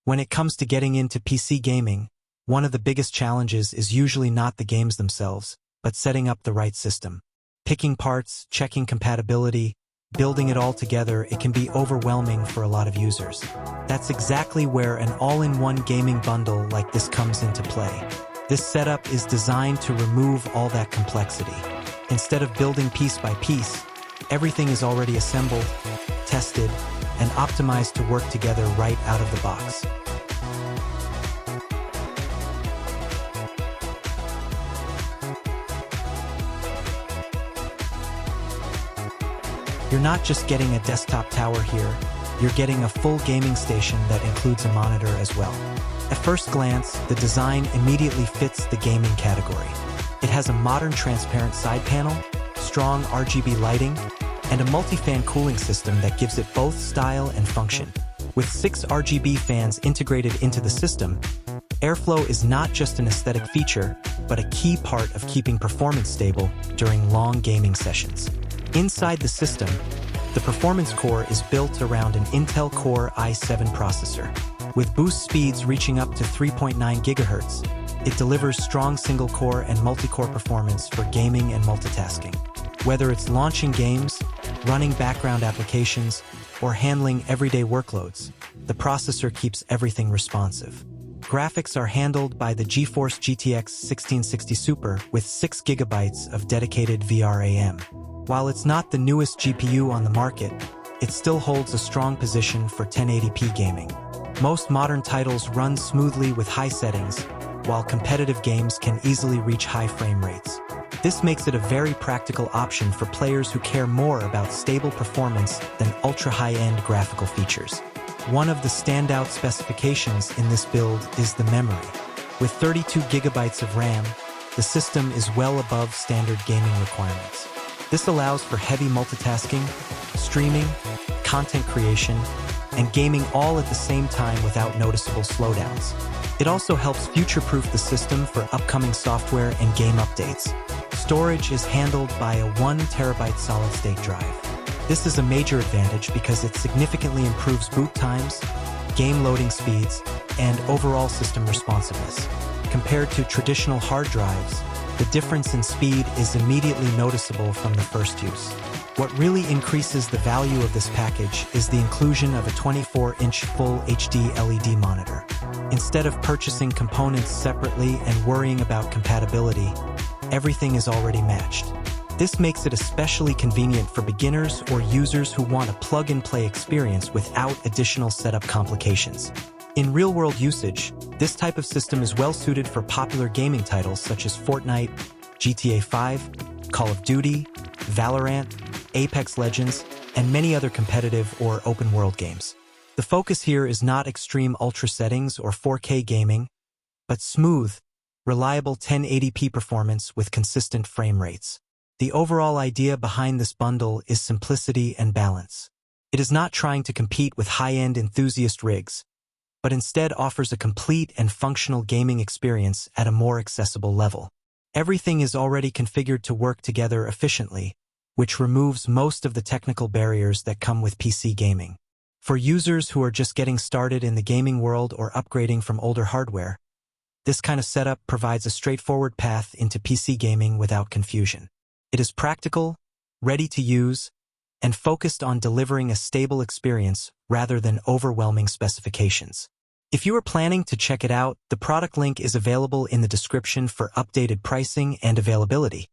When it comes to getting into PC gaming, one of the biggest challenges is usually not the games themselves, but setting up the right system. Picking parts, checking compatibility, building it all together, it can be overwhelming for a lot of users. That's exactly where an all-in-one gaming bundle like this comes into play. This setup is designed to remove all that complexity. Instead of building piece by piece, everything is already assembled, tested, and optimized to work together right out of the box. You're not just getting a desktop tower here, you're getting a full gaming station that includes a monitor as well. At first glance, the design immediately fits the gaming category. It has a modern transparent side panel, strong RGB lighting, and a multi-fan cooling system that gives it both style and function. With 6 RGB fans integrated into the system, airflow is not just an aesthetic feature, but a key part of keeping performance stable during long gaming sessions. Inside the system, the performance core is built around an Intel Core i7 processor. With boost speeds reaching up to 3.9 GHz, it delivers strong single-core and multi-core performance for gaming and multitasking. Whether it's launching games, running background applications, or handling everyday workloads, the processor keeps everything responsive. Graphics are handled by the GeForce GTX 1660 Super with 6 GB of dedicated VRAM. While it's not the newest GPU on the market, it still holds a strong position for 1080p gaming. Most modern titles run smoothly with high settings, while competitive games can easily reach high frame rates. This makes it a very practical option for players who care more about stable performance than ultra-high-end graphical features. One of the standout specifications in this build is the memory. With 32 GB of RAM, the system is well above standard gaming requirements. This allows for heavy multitasking, streaming, content creation, and gaming all at the same time without noticeable slowdowns. It also helps future-proof the system for upcoming software and game updates. Storage is handled by a 1 TB solid-state drive. This is a major advantage because it significantly improves boot times, game loading speeds, and overall system responsiveness. Compared to traditional hard drives, the difference in speed is immediately noticeable from the first use. What really increases the value of this package is the inclusion of a 24-inch Full HD LED monitor. Instead of purchasing components separately and worrying about compatibility, everything is already matched. This makes it especially convenient for beginners or users who want a plug-and-play experience without additional setup complications. In real-world usage, this type of system is well-suited for popular gaming titles such as Fortnite, GTA 5, Call of Duty, Valorant, Apex Legends, and many other competitive or open-world games. The focus here is not extreme ultra settings or 4K gaming, but smooth, reliable 1080p performance with consistent frame rates. The overall idea behind this bundle is simplicity and balance. It is not trying to compete with high-end enthusiast rigs, but instead offers a complete and functional gaming experience at a more accessible level. Everything is already configured to work together efficiently, which removes most of the technical barriers that come with PC gaming. For users who are just getting started in the gaming world or upgrading from older hardware, this kind of setup provides a straightforward path into PC gaming without confusion. It is practical, ready to use, and focused on delivering a stable experience rather than overwhelming specifications. If you are planning to check it out, the product link is available in the description for updated pricing and availability.